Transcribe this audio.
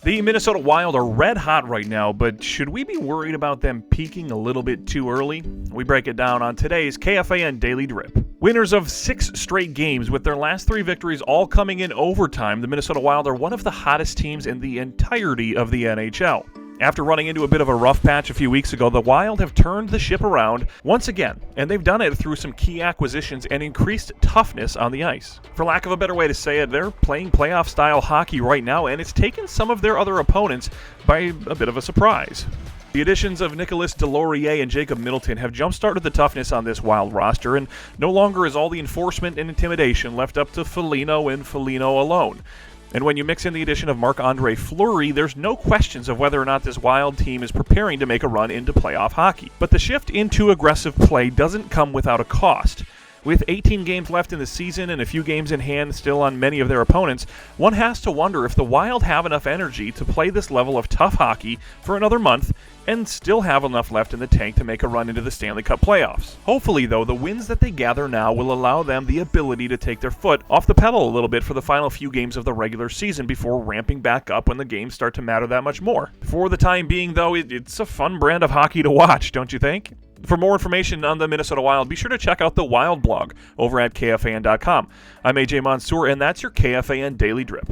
The Minnesota Wild are red hot right now, but should we be worried about them peaking a little bit too early? We break it down on today's KFAN Daily Drip. Winners of 6 straight games with their last 3 victories all coming in overtime, the Minnesota Wild are one of the hottest teams in the entirety of the NHL. After running into a bit of a rough patch a few weeks ago, the Wild have turned the ship around once again, and they've done it through some key acquisitions and increased toughness on the ice. For lack of a better way to say it, they're playing playoff-style hockey right now, and it's taken some of their other opponents by a bit of a surprise. The additions of Nicolas Deslauriers and Jacob Middleton have jump-started the toughness on this Wild roster, and no longer is all the enforcement and intimidation left up to Foligno and Foligno alone. And when you mix in the addition of Marc-Andre Fleury, there's no questions of whether or not this Wild team is preparing to make a run into playoff hockey. But the shift into aggressive play doesn't come without a cost. With 18 games left in the season and a few games in hand still on many of their opponents, one has to wonder if the Wild have enough energy to play this level of tough hockey for another month and still have enough left in the tank to make a run into the Stanley Cup Playoffs. Hopefully, though, the wins that they gather now will allow them the ability to take their foot off the pedal a little bit for the final few games of the regular season before ramping back up when the games start to matter that much more. For the time being, though, it's a fun brand of hockey to watch, don't you think? For more information on the Minnesota Wild, be sure to check out the Wild blog over at KFAN.com. I'm AJ Mansour, and that's your KFAN Daily Drip.